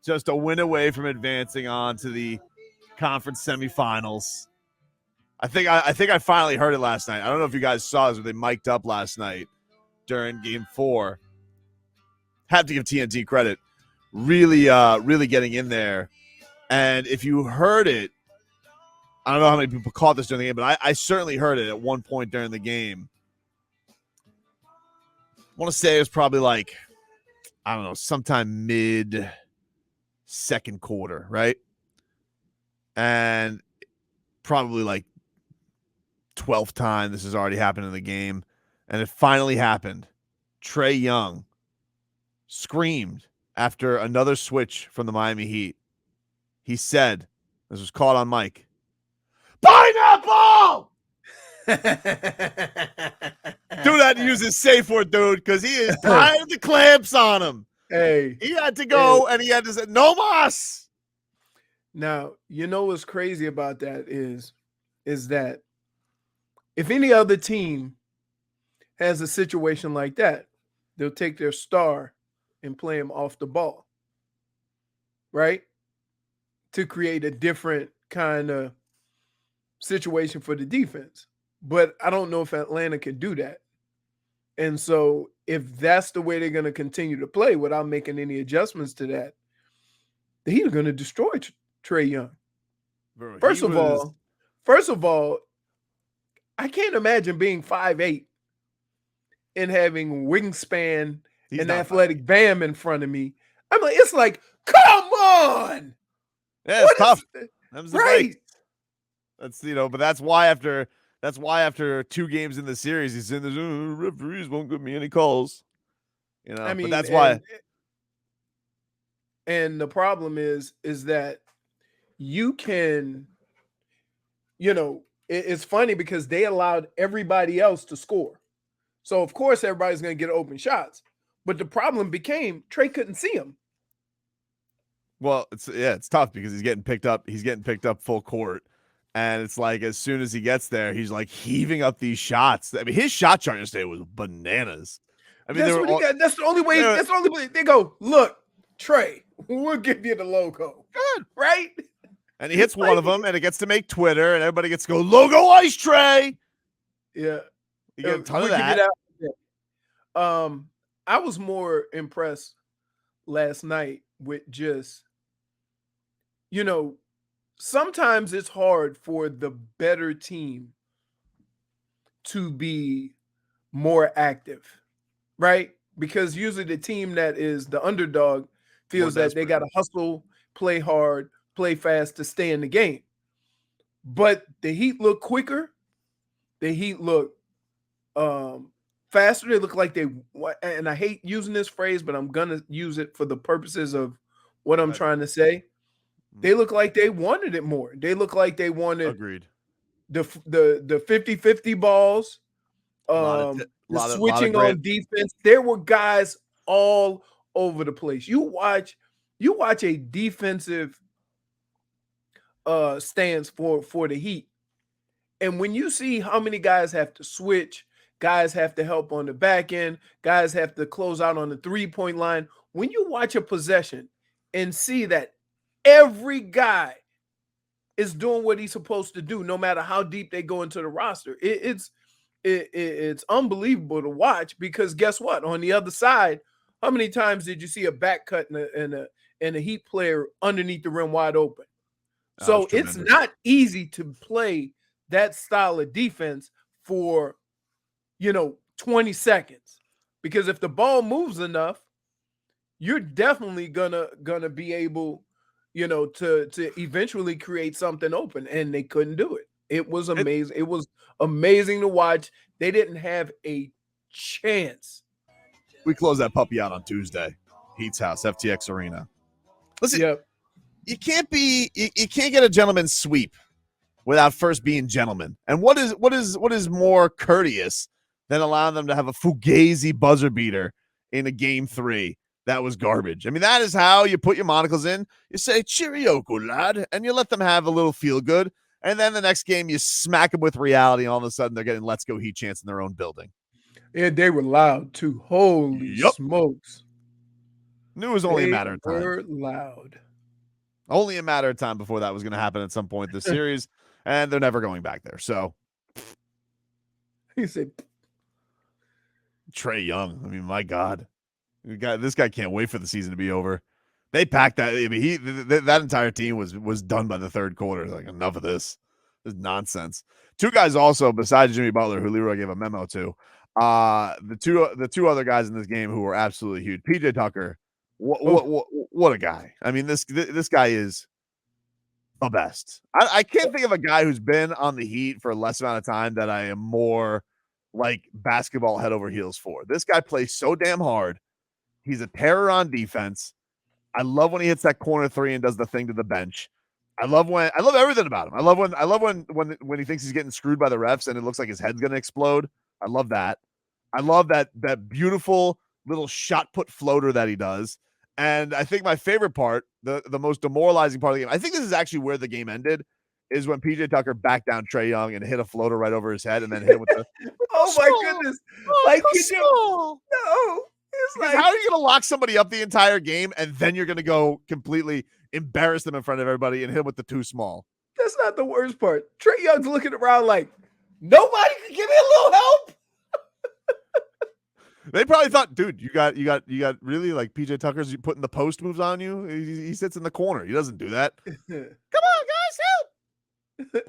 just a win away from advancing on to the conference semifinals. I think I finally heard it last night. I don't know if you guys saw this, but they mic'd up last night during Game 4. Have to give TNT credit. Really getting in there. And if you heard it, I don't know how many people caught this during the game, but I certainly heard it at one point during the game. I want to say it was probably like, I don't know, sometime mid second quarter, right? And probably like 12th time this has already happened in the game. And it finally happened. Trae Young screamed after another switch from the Miami Heat. He said, this was caught on mic, "Pineapple!" Do not use his safe word, dude, because he is tired of the clamps on him. Hey. He had to go, and he had to say, "No mas." Now, you know what's crazy about that is that if any other team has a situation like that, they'll take their star and play him off the ball, right? To create a different kind of situation for the defense. But I don't know if Atlanta can do that. And so if that's the way they're going to continue to play without making any adjustments to that, the Heat are going to destroy Trae Young. Bro, First of all, I can't imagine being 5'8" and having wingspan and athletic Bam in front of me. I'm like, it's like, come on. Yeah, it's tough. Right. That's, but that's why after 2 games in the series, he's in the referees won't give me any calls. I mean, but that's why. And the problem is that you can, it's funny because they allowed everybody else to score. So, of course, everybody's going to get open shots. But the problem became Trae couldn't see him. Well, it's tough because he's getting picked up. He's getting picked up full court. And it's like as soon as he gets there, he's like heaving up these shots. I mean, his shot chart yesterday was bananas. I mean, that's the only way. That's the only way they go, look, Trae, we'll give you the logo. Good. Right? And he hits one of them, and it gets to make Twitter, and everybody gets to go, logo ice, Trae. Yeah. You get a ton of that. I was more impressed last night with just, sometimes it's hard for the better team to be more active, right? Because usually the team that is the underdog feels that they got to hustle, play hard, play fast to stay in the game. But the Heat look quicker. The Heat look faster. They look like and I hate using this phrase, but I'm going to use it for the purposes of what I'm trying to say. They look like they wanted it more. They look like they wanted Agreed. The 50-50 balls, the switching on defense. There were guys all over the place. You watch a defensive stance for the Heat. And when you see how many guys have to switch, guys have to help on the back end, guys have to close out on the 3-point line, when you watch a possession and see that every guy is doing what he's supposed to do, no matter how deep they go into the roster, it's unbelievable to watch because guess what? On the other side, how many times did you see a back cut and a Heat player underneath the rim wide open? So it's not easy to play that style of defense for 20 seconds because if the ball moves enough, you're definitely gonna be able to eventually create something open, and they couldn't do it. It was amazing. It was amazing to watch. They didn't have a chance. We close that puppy out on Tuesday. Heat's house, FTX Arena. Listen, you can't get a gentleman's sweep without first being gentlemen. And what is more courteous than allowing them to have a fugazi buzzer beater in a game 3? That was garbage. I mean, that is how you put your monocles in. You say, cheerio, lad, and you let them have a little feel good. And then the next game, you smack them with reality, and all of a sudden they're getting let's go Heat chants in their own building. Yeah, they were loud, too. Holy smokes. Knew it was only a matter of time. They were loud. Only a matter of time before that was going to happen at some point this series, and they're never going back there. So he said, Trae Young. I mean, my God, this guy can't wait for the season to be over. They packed that. I mean, that entire team was done by the third quarter. Like, enough of this. This is nonsense. Two guys also besides Jimmy Butler, who Leroy gave a memo to. The two other guys in this game who were absolutely huge. PJ Tucker. What a guy. I mean, this guy is the best. I can't think of a guy who's been on the Heat for a less amount of time that I am more like basketball head over heels for. This guy plays so damn hard. He's a terror on defense. I love when he hits that corner three and does the thing to the bench. I love everything about him. I love when he thinks he's getting screwed by the refs and it looks like his head's gonna explode. I love that. I love that beautiful little shot put floater that he does. And I think my favorite part, the most demoralizing part of the game, I think this is actually where the game ended, is when PJ Tucker backed down Trae Young and hit a floater right over his head and then hit him with the oh my goodness. Like no. It's like, how are you going to lock somebody up the entire game and then you're going to go completely embarrass them in front of everybody and hit them with the too small? That's not the worst part. Trae Young's looking around like, nobody can give me a little help. They probably thought, dude, you got really like PJ Tucker's putting the post moves on you. He sits in the corner. He doesn't do that. Come on, guys, help!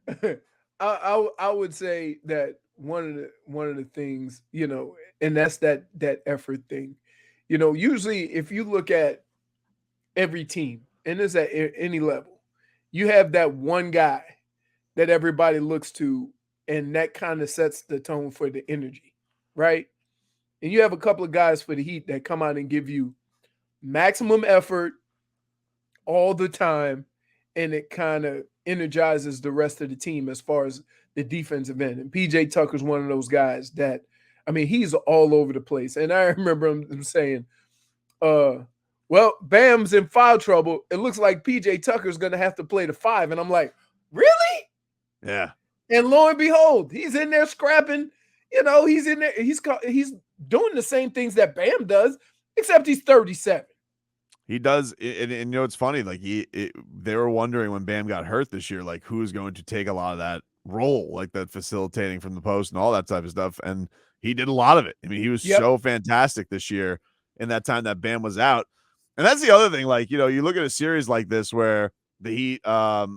Pineapple. I would say that one of the things, and that's that effort thing. Usually if you look at every team, and it's at any level, you have that one guy that everybody looks to, and that kind of sets the tone for the energy, right? And you have a couple of guys for the Heat that come out and give you maximum effort all the time, and it kind of energizes the rest of the team as far as the defensive end. And PJ Tucker's one of those guys that, I mean, he's all over the place. And I remember him saying, well, Bam's in foul trouble. It looks like PJ Tucker's going to have to play the 5. And I'm like, really? Yeah. And lo and behold, he's in there scrapping. He's in there. He's doing the same things that Bam does, except he's 37. He does, and it's funny. Like they were wondering when Bam got hurt this year, like who's going to take a lot of that role, like that facilitating from the post and all that type of stuff. And he did a lot of it. I mean, he was so fantastic this year in that time that Bam was out. And that's the other thing. Like you look at a series like this where the Heat are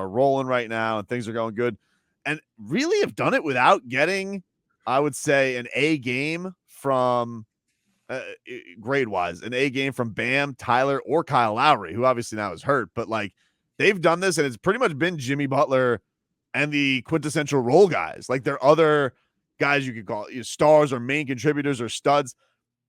rolling right now and things are going good, and really have done it without getting, I would say, an A game from. Grade wise, an A game from Bam, Tyler, or Kyle Lowry, who obviously now is hurt, but like they've done this and it's pretty much been Jimmy Butler and the quintessential role guys. Like they're other guys you could call stars or main contributors or studs.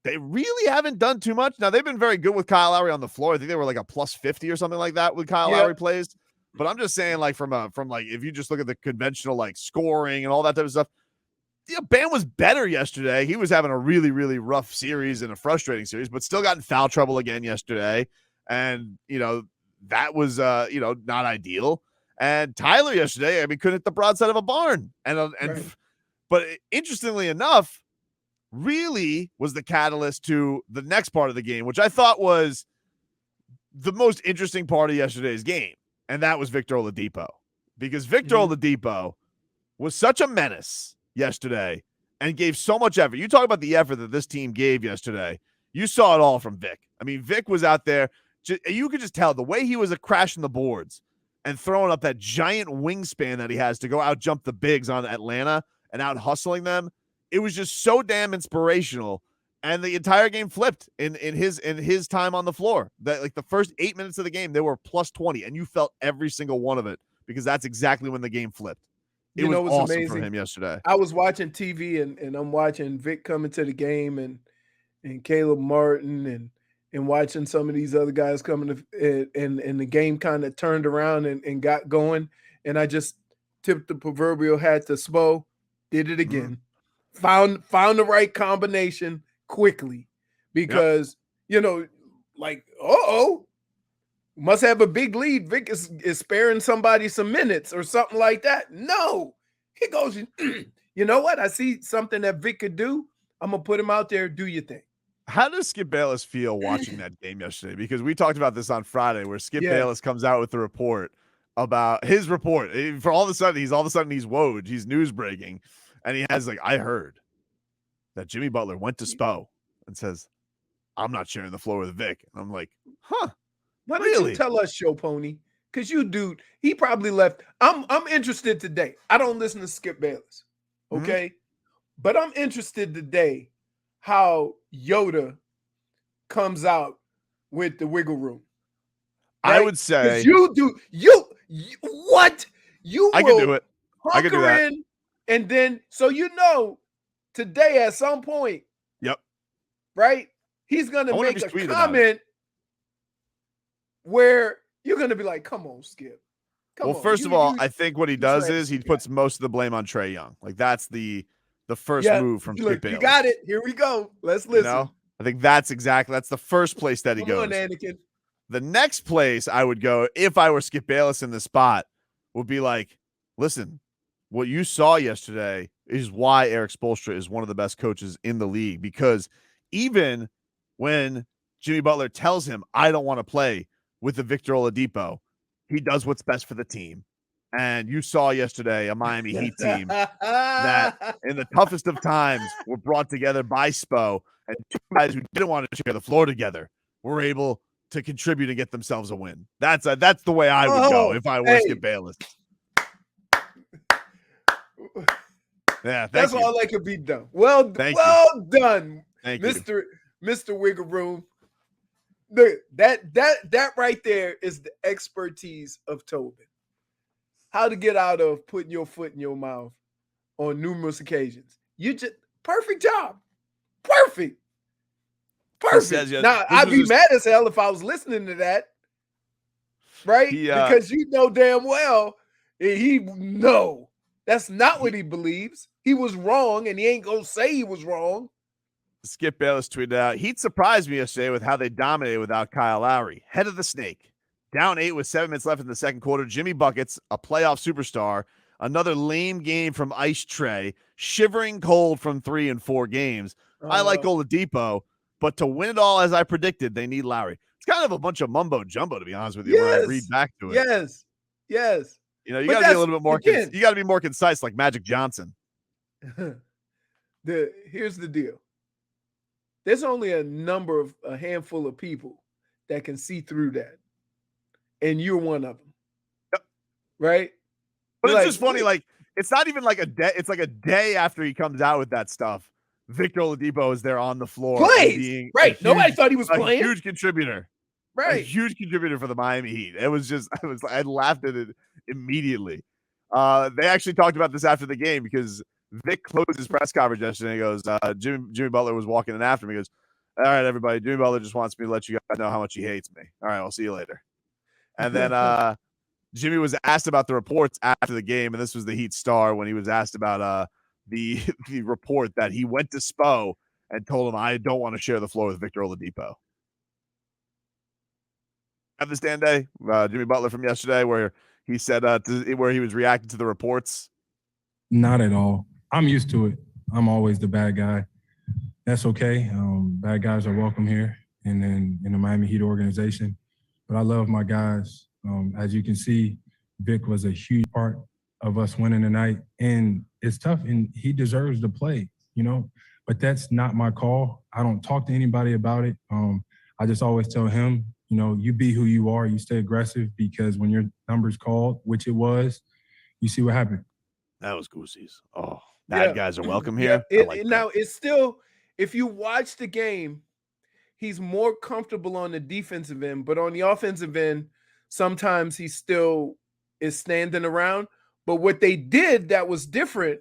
They really haven't done too much. Now they've been very good with Kyle Lowry on the floor. I think they were like a plus 50 or something like that with Kyle Lowry plays. But I'm just saying, like from like if you just look at the conventional like scoring and all that type of stuff, Bam was better yesterday. He was having a really, really rough series and a frustrating series, but still got in foul trouble again yesterday. And, that was, not ideal. And Tyler yesterday, I mean, couldn't hit the broadside of a barn. But interestingly enough, really was the catalyst to the next part of the game, which I thought was the most interesting part of yesterday's game. And that was Victor Oladipo. Because Victor Oladipo was such a menace yesterday and gave so much effort. You talk about the effort that this team gave yesterday. You saw it all from Vic. I mean, Vic was out there. You could just tell the way he was crashing the boards and throwing up that giant wingspan that he has to go out jump the bigs on Atlanta and out hustling them. It was just so damn inspirational. And the entire game flipped in his time on the floor. That like the first 8 minutes of the game, they were plus 20, and you felt every single one of it because that's exactly when the game flipped. It was awesome amazing for him yesterday. I was watching TV and I'm watching Vic coming to the game and Caleb Martin and watching some of these other guys coming to, and the game kind of turned around and got going. And I just tipped the proverbial hat to Spo, did it again, found the right combination quickly because, like, must have a big lead. Vic is sparing somebody some minutes or something like that. No, he goes, you know what? I see something that Vic could do. I'm going to put him out there. Do your thing. How does Skip Bayless feel watching that game yesterday? Because we talked about this on Friday, where Skip Bayless comes out with the report about his report. For all of a sudden, he's Woj. He's news breaking, and he has I heard that Jimmy Butler went to Spo and says, "I'm not sharing the floor with Vic." And I'm like, "Huh? Why don't you tell us, Show Pony? Because he probably left. I'm interested today. I don't listen to Skip Bayless, okay, but I'm interested today how Yoda comes out with the wiggle room. Right? I would say you what? I can do it. I can do that. And then today at some point. Yep. Right? He's gonna make a comment where you're gonna be like, come on, Skip. First of all, I think what he does is he puts most of the blame on Trae Young. That's the first move from Skip Bayless. You got it. Here we go. Let's listen. I think that's the first place that he goes. Come on, Anakin. The next place I would go if I were Skip Bayless in the spot would be like, listen, what you saw yesterday is why Eric Spoelstra is one of the best coaches in the league, because even when Jimmy Butler tells him, I don't want to play with the Victor Oladipo, he does what's best for the team. And you saw yesterday a Miami Heat team that in the toughest of times were brought together by Spo, and two guys who didn't want to share the floor together were able to contribute and get themselves a win. That's the way I would go if I were Skip Bayless. Yeah, that's you. all that could be done. Well done, Mr. Wiggle Room. That right there is the expertise of Tobin. How to get out of putting your foot in your mouth on numerous occasions. You just perfect job. Perfect. Now, I'd be mad as hell if I was listening to that. Right? Because damn well that's not what he believes. He was wrong, and he ain't gonna say he was wrong. Skip Bayless tweeted out, Heat surprised me yesterday with how they dominated without Kyle Lowry. Head of the snake. Down 8 with 7 minutes left in the second quarter. Jimmy Buckets, a playoff superstar. Another lame game from Ice Trae. Shivering cold from 3 and 4 games. I like Oladipo, but to win it all as I predicted, they need Lowry. It's kind of a bunch of mumbo jumbo, to be honest with you, when I read back to it. Yes. You got to be a little bit more. You got to be more concise, like Magic Johnson. Here's the deal. There's only a handful of people that can see through that, and you're one of them. Yep. Right? But it's just funny. It's not even like a day. It's like a day after he comes out with that stuff. Victor Oladipo is there on the floor. Plays. Right. Nobody thought he was playing. A huge contributor. Right. A huge contributor for the Miami Heat. I laughed at it immediately. They actually talked about this after the game because Vic closed his press conference yesterday and he goes, Jimmy Butler was walking in after him. He goes, all right, everybody, Jimmy Butler just wants me to let you guys know how much he hates me. All right, I'll see you later. And then Jimmy was asked about the reports after the game, and this was the Heat star when he was asked about the report that he went to Spo and told him, I don't want to share the floor with Victor Oladipo. Understand day, Jimmy Butler from yesterday, where he said where he was reacting to the reports. Not at all. I'm used to it. I'm always the bad guy. That's okay. Bad guys are welcome here and then in the Miami Heat organization. But I love my guys. As you can see, Vic was a huge part of us winning tonight. And it's tough, and he deserves to play, But that's not my call. I don't talk to anybody about it. I just always tell him, you be who you are. You stay aggressive because when your number's called, which it was, you see what happened. That was Goosey's. Oh, bad guys are welcome here. Now, it's still, if you watch the game, he's more comfortable on the defensive end, but on the offensive end, sometimes he still is standing around. But what they did that was different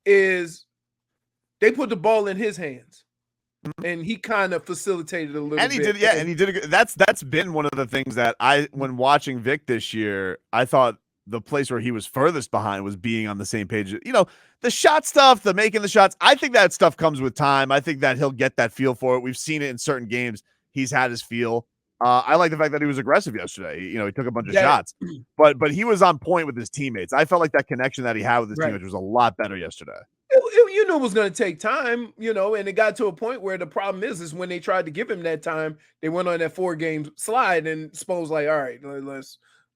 is they put the ball in his hands. And he kind of facilitated a little bit. And he did. That's been one of the things that when watching Vic this year, I thought the place where he was furthest behind was being on the same page. The shot stuff, the making the shots. I think that stuff comes with time. I think that he'll get that feel for it. We've seen it in certain games. He's had his feel. I like the fact that he was aggressive yesterday. He took a bunch of shots, but he was on point with his teammates. I felt like that connection that he had with his teammates was a lot better yesterday. you knew it was going to take time, and it got to a point where the problem is when they tried to give him that time, they went on that 4-game slide, and Spo's like, all right,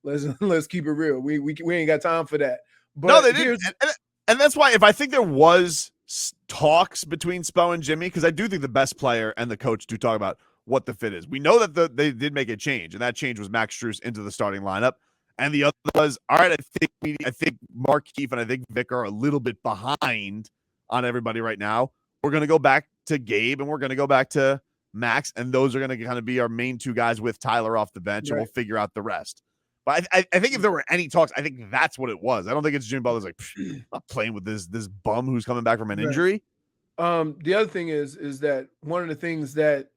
let's keep it real. We ain't got time for that. But no, they didn't. And that's why if I think there was talks between Spo and Jimmy, because I do think the best player and the coach do talk about what the fit is. We know that they did make a change, and that change was Max Strus into the starting lineup. And the other was, all right, I think Markieff and I think Vic are a little bit behind on everybody right now. We're going to go back to Gabe and we're going to go back to Max, and those are going to kind of be our main two guys with Tyler off the bench, and we'll figure out the rest. But I think if there were any talks, I think that's what it was. I don't think it's Jimmy Butler's like, I'm not playing with this bum who's coming back from an injury. The other thing is that one of the things that,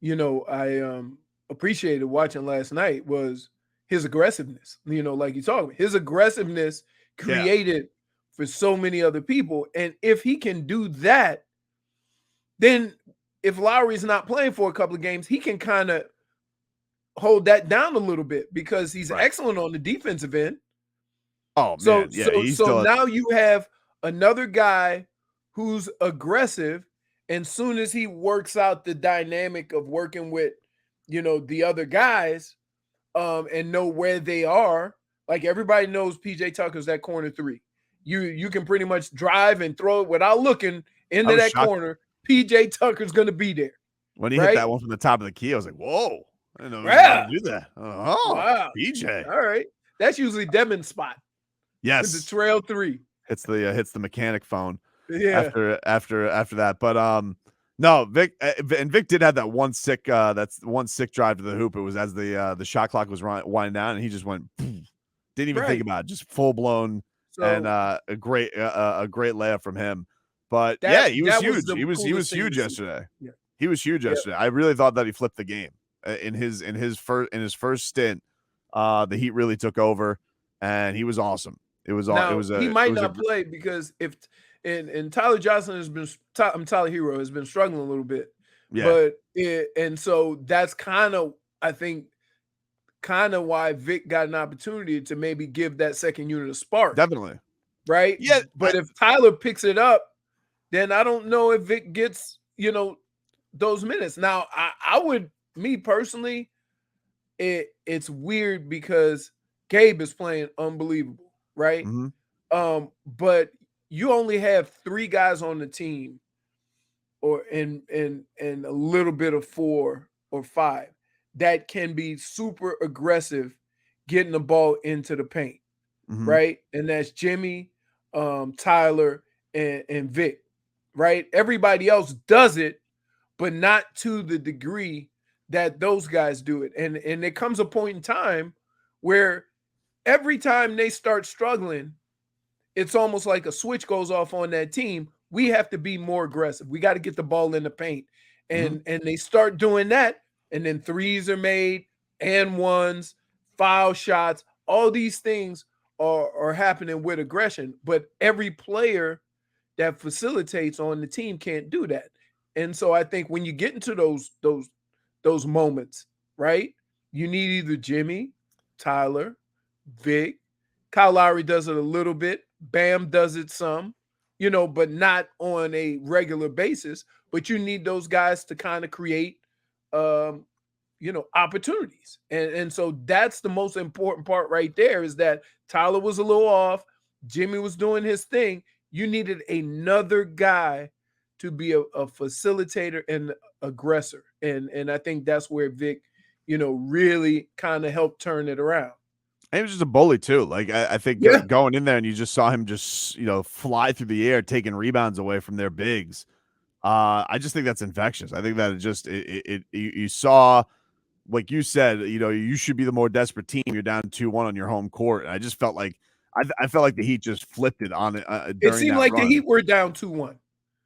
I appreciated watching last night was his aggressiveness, like you talking about. His aggressiveness created for so many other people. And if he can do that, then if Lowry's not playing for a couple of games, he can kind of hold that down a little bit because he's excellent on the defensive end. Oh, man. So now you have another guy who's aggressive, and soon as he works out the dynamic of working with, the other guys, and know where they are. Like everybody knows PJ Tucker's that corner 3. You can pretty much drive and throw it without looking into that corner. PJ Tucker's going to be there. When he hit that one from the top of the key, I was like, whoa. I didn't know he was going to do that. Oh, wow. PJ. All right. That's usually Demon's spot. Yes. The trail 3. Hits the mechanic phone. Yeah. After that. But no, Vic did have that one sick drive to the hoop. It was as the shot clock was winding down, and he just went, didn't even think about it, just full blown, and a great layup from him. But he was huge. He was huge yesterday. Yeah. He was huge yesterday. I really thought that he flipped the game in his first stint. The Heat really took over, and he was awesome. He might not play because if. And Tyler Johnson has been Tyler Hero has been struggling a little bit. Yeah. And so that's kind of why Vic got an opportunity to maybe give that second unit a spark. Definitely. Right? Yeah. But if Tyler picks it up, then I don't know if Vic gets, those minutes. Now, I would, me personally, it's weird because Gabe is playing unbelievable, right? Mm-hmm. But you only have 3 guys on the team, or and a little bit of 4 or 5 that can be super aggressive getting the ball into the paint, right? And that's Jimmy, Tyler, and Vic, right? Everybody else does it, but not to the degree that those guys do it. And there comes a point in time where every time they start struggling, it's almost like a switch goes off on that team. We have to be more aggressive. We got to get the ball in the paint. And they start doing that, and then threes are made, and ones, foul shots. All these things are happening with aggression, but every player that facilitates on the team can't do that. And so I think when you get into those moments, right, you need either Jimmy, Tyler, Vic. Kyle Lowry does it a little bit. Bam does it some, but not on a regular basis. But you need those guys to kind of create, opportunities. And so that's the most important part right there, is that Tyler was a little off. Jimmy was doing his thing. You needed another guy to be a facilitator and aggressor. And I think that's where Vic, really kind of helped turn it around. And he was just a bully too. Like I think going in there and you just saw him just fly through the air, taking rebounds away from their bigs. I just think that's infectious. I think that you saw, like you said, you should be the more desperate team. You're down 2-1 on your home court. And I just felt like I felt like the Heat just flipped it on it. It seemed like the Heat were down 2-1.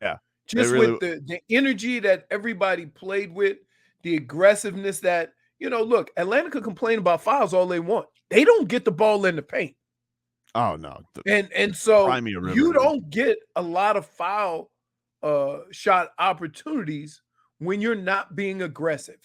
Yeah, just really, with the energy that everybody played with, the aggressiveness that look, Atlanta could complain about fouls all they want. They don't get the ball in the paint. Oh no. And so you don't get a lot of foul shot opportunities when you're not being aggressive.